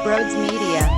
Brodes Media.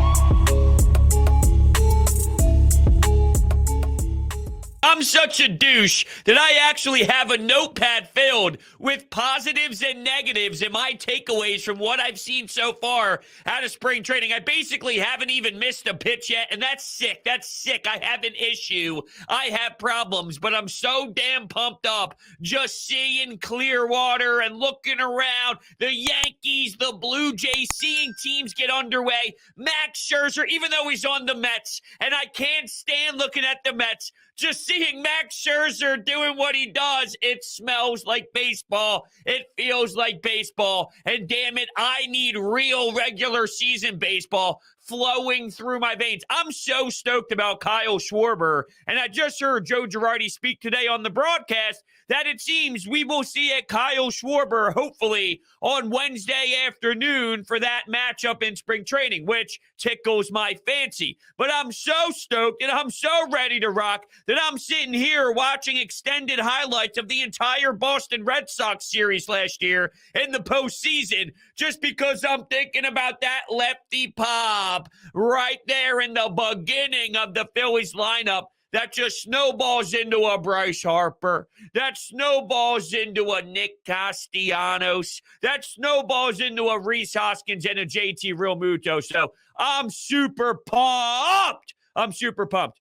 I'm such a douche that I actually have a notepad filled with positives and negatives and my takeaways from what I've seen so far out of spring training. I basically haven't even missed a pitch yet, and that's sick. That's sick. I have an issue. I have problems, but I'm so damn pumped up just seeing Clearwater and looking around the Yankees, the Blue Jays, seeing teams get underway. Max Scherzer, even though he's on the Mets, and I can't stand looking at the Mets, just seeing Max Scherzer doing what he does, it smells like baseball. It feels like baseball. And damn it, I need real regular season baseball flowing through my veins. I'm so stoked about Kyle Schwarber. And I just heard Joe Girardi speak today on the broadcast that it seems we will see a Kyle Schwarber, hopefully, on Wednesday afternoon for that matchup in spring training, which tickles my fancy. But I'm so stoked and I'm so ready to rock that I'm sitting here watching extended highlights of the entire Boston Red Sox series last year in the postseason just because I'm thinking about that lefty pop right there in the beginning of the Phillies lineup that just snowballs into a Bryce Harper, that snowballs into a Nick Castellanos, that snowballs into a Rhys Hoskins and a JT Realmuto. So I'm super pumped. I'm super pumped.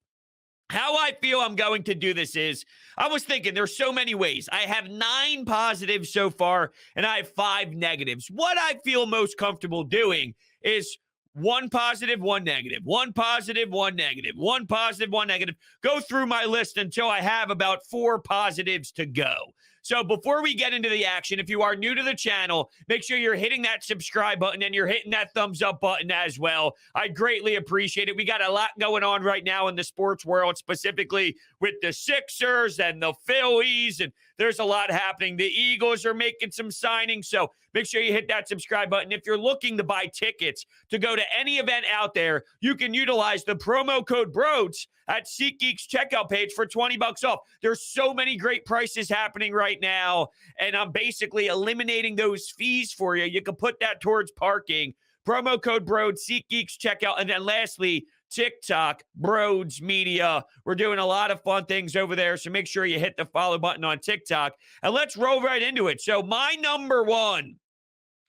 How I feel I'm going to do this is, I was thinking there's so many ways. I have 9 positives so far, and I have 5 negatives. What I feel most comfortable doing is 1 positive, 1 negative, 1 positive, 1 negative, 1 positive, 1 negative. Go through my list until I have about 4 positives to go. So before we get into the action, if you are new to the channel, make sure you're hitting that subscribe button and you're hitting that thumbs up button as well. I greatly appreciate it. We got a lot going on right now in the sports world, specifically with the Sixers and the Phillies, and there's a lot happening. The Eagles are making some signings, so make sure you hit that subscribe button. If you're looking to buy tickets to go to any event out there, you can utilize the promo code Brodes at SeatGeek's checkout page for $20 off. There's so many great prices happening right now, and I'm basically eliminating those fees for you. You can put that towards parking. Promo code Brodes, SeatGeek's checkout, and then lastly, TikTok, Brodes Media. We're doing a lot of fun things over there, so make sure you hit the follow button on TikTok, and let's roll right into it. So my number one,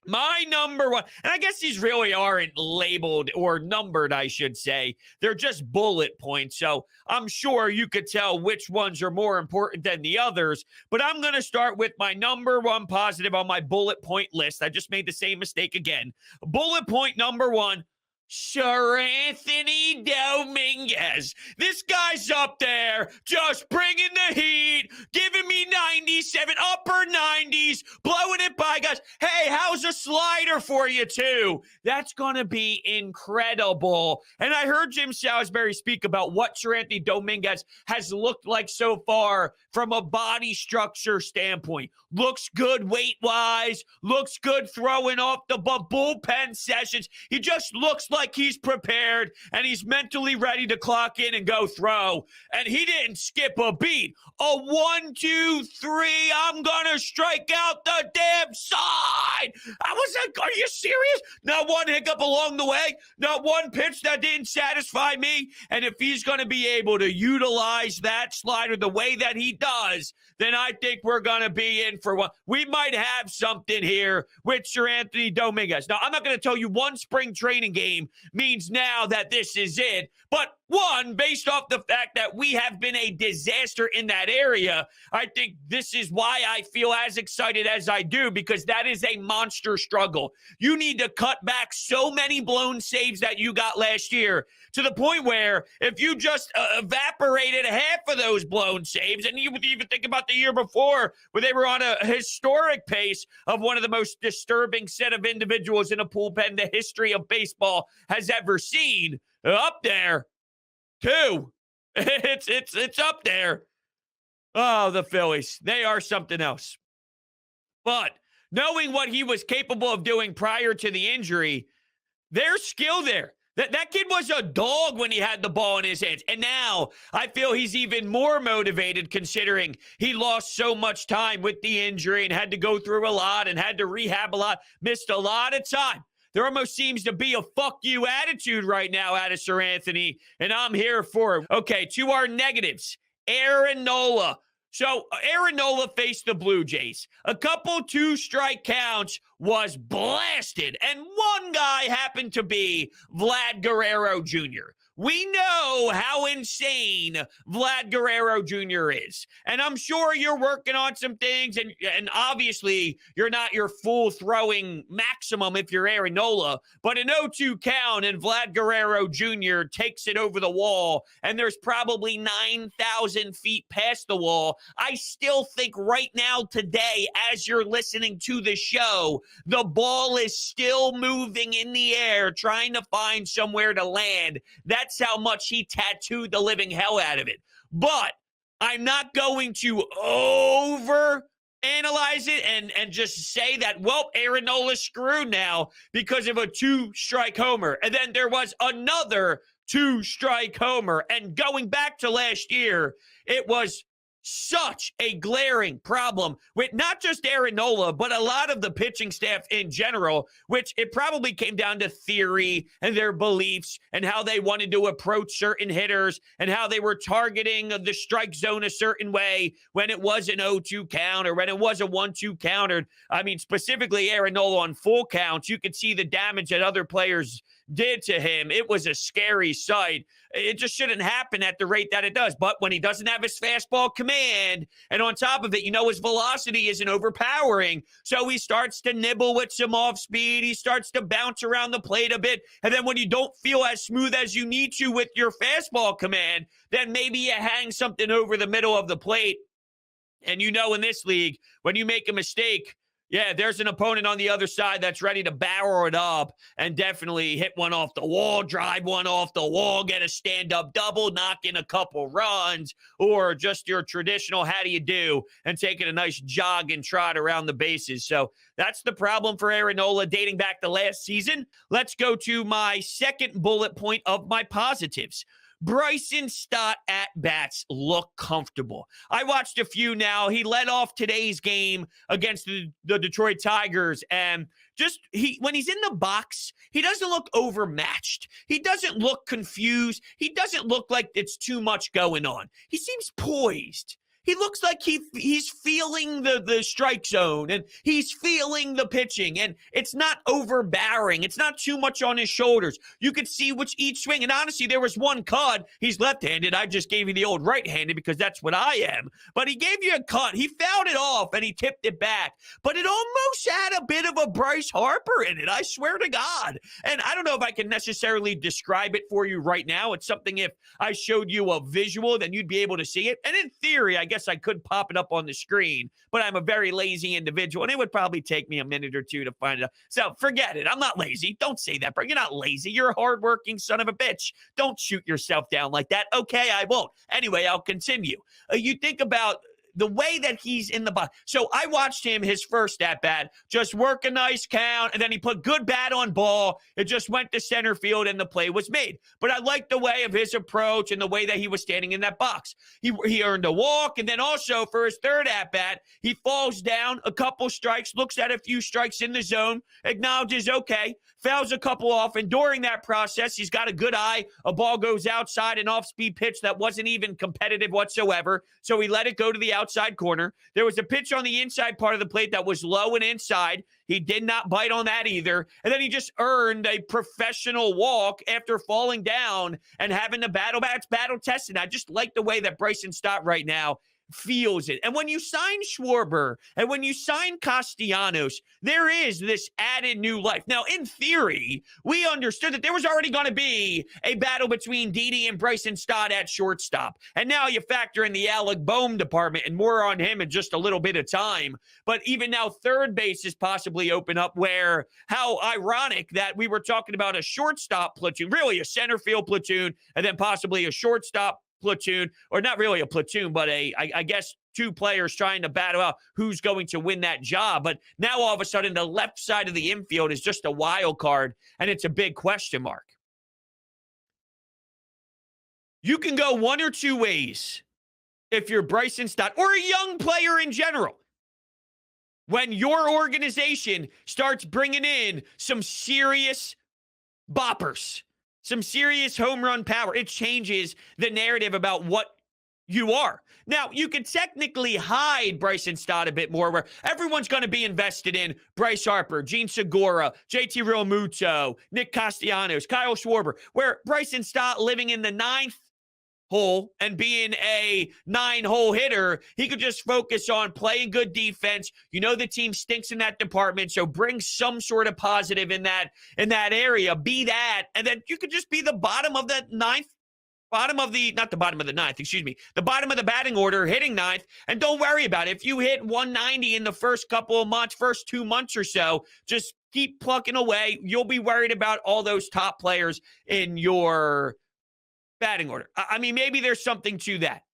and I guess these really aren't labeled or numbered, I should say. They're just bullet points, so I'm sure you could tell which ones are more important than the others, but I'm going to start with my number 1 positive on my bullet point list. I just made the same mistake again. Bullet point number 1, Seranthony Dominguez. This guy's up there just bringing the heat, giving me 97, upper 90s, blowing it by guys. Hey, how's a slider for you too? That's going to be incredible. And I heard Jim Salisbury speak about what Seranthony Dominguez has looked like so far from a body structure standpoint. Looks good weight-wise, looks good throwing off the bullpen sessions. He just looks like he's prepared and he's mentally ready to clock in and go throw. And he didn't skip a beat. A 1, 2, 3, I'm gonna strike out the damn side. I was like, are you serious? Not one hiccup along the way, not one pitch that didn't satisfy me. And if he's gonna be able to utilize that slider the way that he does, then I think we're gonna be in for one. We might have something here with Seranthony Dominguez. Now, I'm not gonna tell you one spring training game means now that this is it. But one, based off the fact that we have been a disaster in that area, I think this is why I feel as excited as I do, because that is a monster struggle. You need to cut back so many blown saves that you got last year to the point where if you just evaporated half of those blown saves, and you would even think about the year before where they were on a historic pace of one of the most disturbing set of individuals in a bullpen the history of baseball has ever seen. Up there, too. It's up there. Oh, the Phillies. They are something else. But knowing what he was capable of doing prior to the injury, there's skill there. That kid was a dog when he had the ball in his hands. And now I feel he's even more motivated considering he lost so much time with the injury and had to go through a lot and had to rehab a lot, missed a lot of time. There almost seems to be a fuck you attitude right now out of Seranthony, and I'm here for it. Okay, to our negatives. Aaron Nola. So Aaron Nola faced the Blue Jays. A couple two-strike counts was blasted, and one guy happened to be Vlad Guerrero Jr. We know how insane Vlad Guerrero Jr. is. And I'm sure you're working on some things, and obviously you're not your full throwing maximum if you're Aaron Nola, but an 0-2 count and Vlad Guerrero Jr. takes it over the wall, and there's probably 9,000 feet past the wall. I still think right now today, as you're listening to the show, the ball is still moving in the air, trying to find somewhere to land. That's how much he tattooed the living hell out of it. But I'm not going to over analyze it and just say that, well, Aaron Nola's screwed now because of a two-strike homer. And then there was another two-strike homer. And going back to last year, it was such a glaring problem with not just Aaron Nola, but a lot of the pitching staff in general, which it probably came down to theory and their beliefs and how they wanted to approach certain hitters and how they were targeting the strike zone a certain way when it was an 0-2 count or when it was a 1-2 counter. I mean, specifically Aaron Nola on full counts, you could see the damage that other players did to him. It was a scary sight. It just shouldn't happen at the rate that it does. But when he doesn't have his fastball command, and on top of it, his velocity isn't overpowering. So he starts to nibble with some off speed. He starts to bounce around the plate a bit. And then when you don't feel as smooth as you need to with your fastball command, then maybe you hang something over the middle of the plate. And in this league, when you make a mistake, yeah, there's an opponent on the other side that's ready to barrel it up and definitely hit one off the wall, drive one off the wall, get a stand-up double, knock in a couple runs, or just your traditional how do you do and taking a nice jog and trot around the bases. So that's the problem for Aaron Nola dating back to last season. Let's go to my second bullet point of my positives. Bryson Stott at-bats look comfortable. I watched a few now. He led off today's game against the Detroit Tigers, and when he's in the box, he doesn't look overmatched. He doesn't look confused. He doesn't look like it's too much going on. He seems poised. He looks like he's feeling the strike zone, and he's feeling the pitching, and it's not overbearing. It's not too much on his shoulders. You could see each swing, and honestly, there was one cut. He's left-handed. I just gave you the old right-handed because that's what I am. But he gave you a cut. He fouled it off, and he tipped it back. But it almost had a bit of a Bryce Harper in it, I swear to God. And I don't know if I can necessarily describe it for you right now. It's something if I showed you a visual, then you'd be able to see it. And in theory, I guess I could pop it up on the screen, but I'm a very lazy individual, and it would probably take me a minute or two to find it out. So forget it. I'm not lazy. Don't say that, bro. You're not lazy. You're a hardworking son of a bitch. Don't shoot yourself down like that. Okay, I won't. Anyway, I'll continue. You think about the way that he's in the box. So I watched him, his first at-bat, just work a nice count, and then he put good bat on ball. It just went to center field, and the play was made. But I liked the way of his approach and the way that he was standing in that box. He earned a walk, and then also for his third at-bat, he falls down a couple strikes, looks at a few strikes in the zone, acknowledges, okay, fouls a couple off, and during that process, he's got a good eye. A ball goes outside, an off-speed pitch that wasn't even competitive whatsoever, so he let it go to the outside corner. There was a pitch on the inside part of the plate that was low and inside. He did not bite on that either. And then he just earned a professional walk after falling down and having the battle tested. I just like the way that Bryson Stott right now feels it. And when you sign Schwarber and when you sign Castellanos, there is this added new life. Now, in theory, we understood that there was already going to be a battle between Didi and Bryson Stott at shortstop. And now you factor in the Alec Bohm department, and more on him in just a little bit of time. But even now, third base is possibly open up, where how ironic that we were talking about a shortstop platoon, really a center field platoon, and then possibly a shortstop platoon, or not really a platoon, but I guess two players trying to battle out who's going to win that job. But now all of a sudden the left side of the infield is just a wild card, and it's a big question mark. You can go one or two ways if you're Bryson Stott or a young player in general. when your organization starts bringing in some serious boppers, some serious home run power. It changes the narrative about what you are. Now, you could technically hide Bryson Stott a bit more, where everyone's going to be invested in Bryce Harper, Gene Segura, JT Realmuto, Nick Castellanos, Kyle Schwarber, where Bryson Stott living in the ninth hole and being a 9-hole hitter, he could just focus on playing good defense. You know the team stinks in that department, so bring some sort of positive in that area. Be that, and then you could just be the bottom of the ninth, the bottom of the batting order, hitting ninth, and don't worry about it. If you hit 190 in the first couple of months, first 2 months or so, just keep plucking away. You'll be worried about all those top players in your batting order. I mean, maybe there's something to that.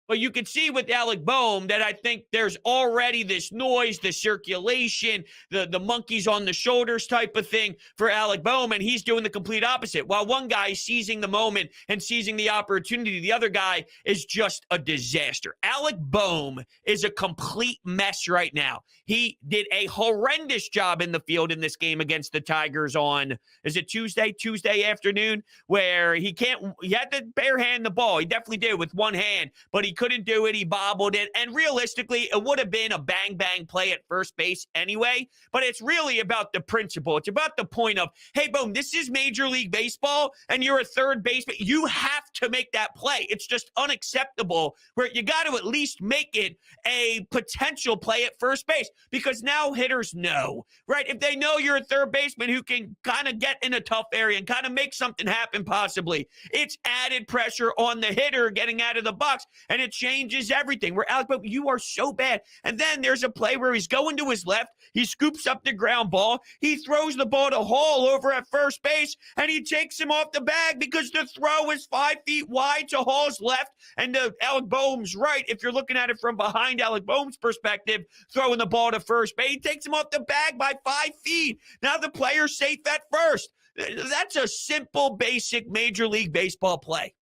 But you can see with Alec Bohm that I think there's already this noise, the circulation, the monkeys on the shoulders type of thing for Alec Bohm, and he's doing the complete opposite. While one guy is seizing the moment and seizing the opportunity, the other guy is just a disaster. Alec Bohm is a complete mess right now. He did a horrendous job in the field in this game against the Tigers on, is it Tuesday afternoon, where he had to bare hand the ball. He definitely did with one hand, but he couldn't do it. He bobbled it. And realistically, it would have been a bang-bang play at first base anyway. But it's really about the principle. It's about the point of, hey, boom, this is Major League Baseball, and you're a third baseman. You have to make that play. It's just unacceptable where you got to at least make it a potential play at first base, because now hitters know, right? If they know you're a third baseman who can kind of get in a tough area and kind of make something happen possibly, it's added pressure on the hitter getting out of the box, and it changes everything. Where Alec Bohm, you are so bad. And then there's a play where he's going to his left. He scoops up the ground ball. He throws the ball to Hall over at first base, and he takes him off the bag because the throw is 5 feet wide to Hall's left and to Alec Bohm's right. If you're looking at it from behind Alec Bohm's perspective, throwing the ball to first base, he takes him off the bag by 5 feet. Now the player's safe at first. That's a simple, basic Major League Baseball play.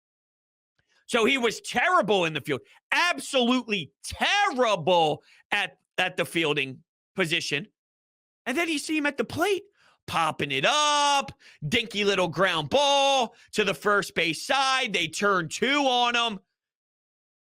So he was terrible in the field, absolutely terrible at the fielding position. And then you see him at the plate, popping it up, dinky little ground ball to the first base side. They turn 2 on him.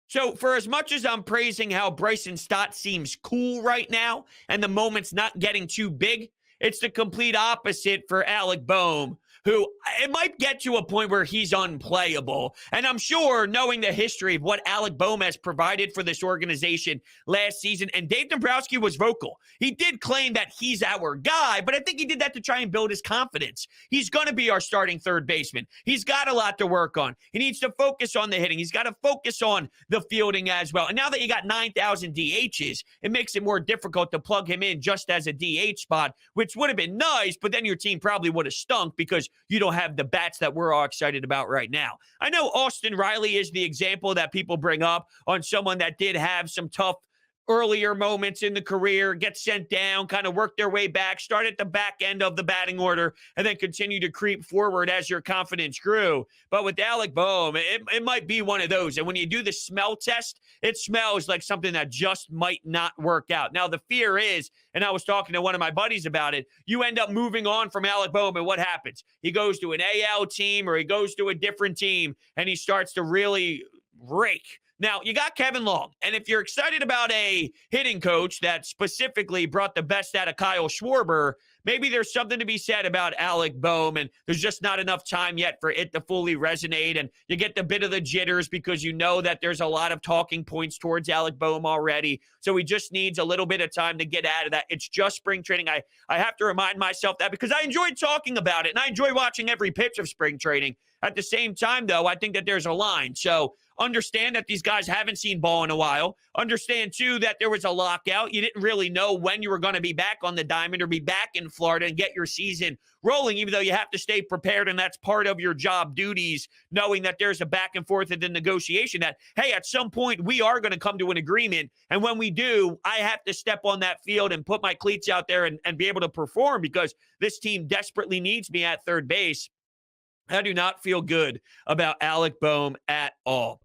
So for as much as I'm praising how Bryson Stott seems cool right now and the moment's not getting too big, it's the complete opposite for Alec Bohm, who it might get to a point where he's unplayable. And I'm sure, knowing the history of what Alec Bohm has provided for this organization last season, and Dave Dombrowski was vocal. He did claim that he's our guy, but I think he did that to try and build his confidence. He's going to be our starting third baseman. He's got a lot to work on. He needs to focus on the hitting. He's got to focus on the fielding as well. And now that you got 9,000 DHs, it makes it more difficult to plug him in just as a DH spot, which would have been nice, but then your team probably would have stunk because you don't have the bats that we're all excited about right now. I know Austin Riley is the example that people bring up on someone that did have some tough earlier moments in the career, get sent down, kind of work their way back, start at the back end of the batting order, and then continue to creep forward as your confidence grew. But with Alec Bohm, it might be one of those. And when you do the smell test, it smells like something that just might not work out. Now, the fear is, and I was talking to one of my buddies about it, you end up moving on from Alec Bohm, and what happens? He goes to an AL team or he goes to a different team, and he starts to really rake. Now, you got Kevin Long, and if you're excited about a hitting coach that specifically brought the best out of Kyle Schwarber, maybe there's something to be said about Alec Bohm, and there's just not enough time yet for it to fully resonate, and you get the bit of the jitters because you know that there's a lot of talking points towards Alec Bohm already, so he just needs a little bit of time to get out of that. It's just spring training. I have to remind myself that because I enjoyed talking about it, and I enjoy watching every pitch of spring training. At the same time, though, I think that there's a line. So understand that these guys haven't seen ball in a while. Understand, too, that there was a lockout. You didn't really know when you were going to be back on the diamond or be back in Florida and get your season rolling, even though you have to stay prepared, and that's part of your job duties, knowing that there's a back and forth in the negotiation that, hey, at some point we are going to come to an agreement, and when we do, I have to step on that field and put my cleats out there and be able to perform because this team desperately needs me at third base. I do not feel good about Alec Bohm at all.